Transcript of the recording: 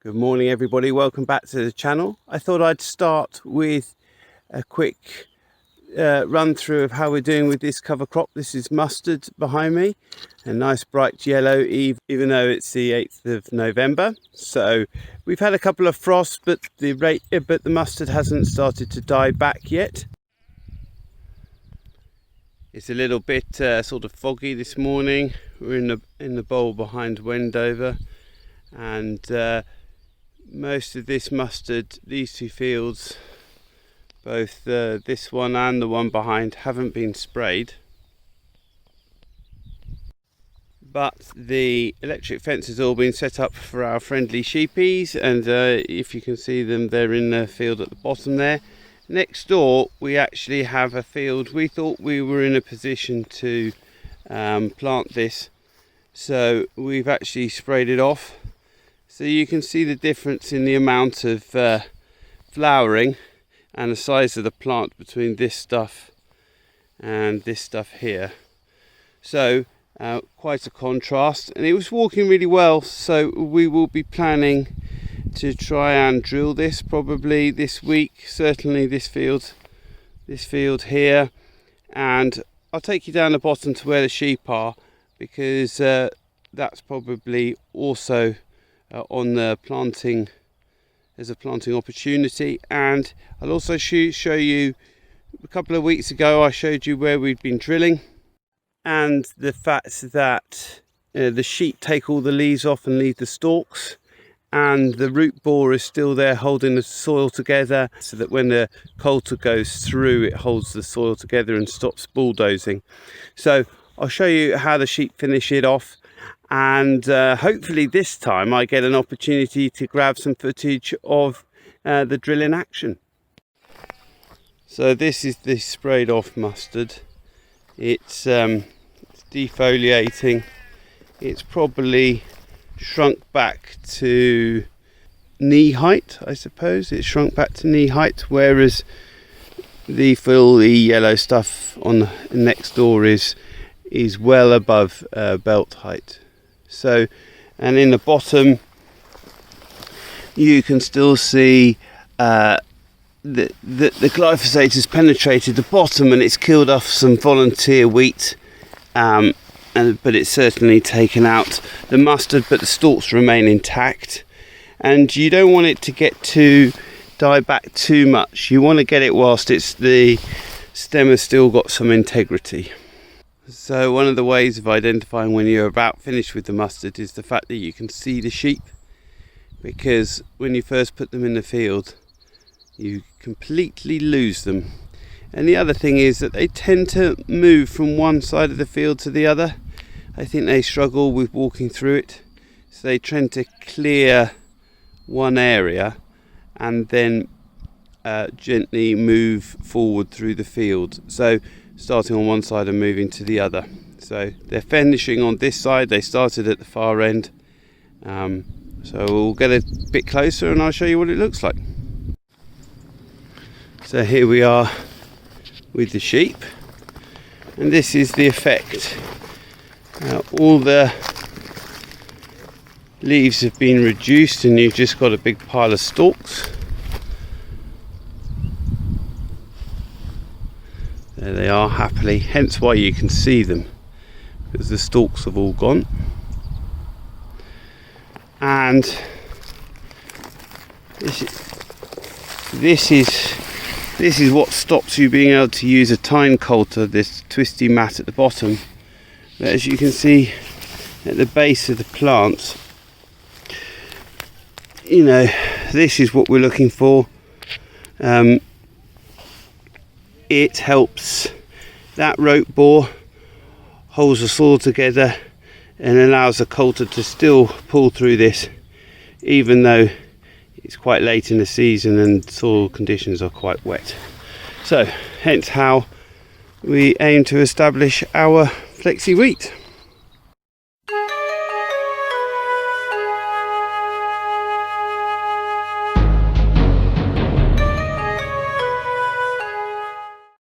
Good morning everybody, welcome back to the channel. I thought I'd start with a quick run through of how we're doing with this cover crop. This is mustard behind me, a nice bright yellow even though it's the 8th of November. So we've had a couple of frosts, but the mustard hasn't started to die back yet. It's a little bit sort of foggy this morning. We're in the bowl behind Wendover, and most of this mustard, these two fields, both this one and the one behind, haven't been sprayed. But the electric fence has all been set up for our friendly sheepies, and if you can see them, they're in the field at the bottom there. Next door we actually have a field. We thought we were in a position to plant this, so we've actually sprayed it off. So you can see the difference in the amount of flowering and the size of the plant between this stuff and this stuff here. So quite a contrast, and it was walking really well. So we will be planning to try and drill this probably this week, certainly this field here, and I'll take you down the bottom to where the sheep are, because that's probably also on the planting, as a planting opportunity. And I'll also show you, a couple of weeks ago I showed you where we'd been drilling, and the fact that the sheep take all the leaves off and leave the stalks, and the root bore is still there holding the soil together, so that when the coulter goes through it holds the soil together and stops bulldozing. So I'll show you how the sheep finish it off, and hopefully this time I get an opportunity to grab some footage of the drill in action. So this is the sprayed off mustard. It's defoliating. It's probably shrunk back to knee height, I suppose. It's shrunk back to knee height, whereas the fully yellow stuff on the next door is well above belt height. So, and in the bottom you can still see the glyphosate has penetrated the bottom, and it's killed off some volunteer wheat, but it's certainly taken out the mustard, but the stalks remain intact. And you don't want it to die back too much. You want to get it whilst the stem has still got some integrity. So one of the ways of identifying when you're about finished with the mustard is the fact that you can see the sheep, because when you first put them in the field you completely lose them. And the other thing is that they tend to move from one side of the field to the other. I think they struggle with walking through it, so they tend to clear one area and then gently move forward through the field. So starting on one side and moving to the other. So they're finishing on this side. They started at the far end. So we'll get a bit closer and I'll show you what it looks like. So here we are with the sheep, and this is the effect. All the leaves have been reduced and you've just got a big pile of stalks. There they are, happily, hence why you can see them, because the stalks have all gone. And this is what stops you being able to use a tine coulter, this twisty mat at the bottom. But as you can see at the base of the plant, you know, this is what we're looking for. It helps, that root bore holds the soil together and allows the coulter to still pull through this, even though it's quite late in the season and soil conditions are quite wet. So hence how we aim to establish our flexi wheat.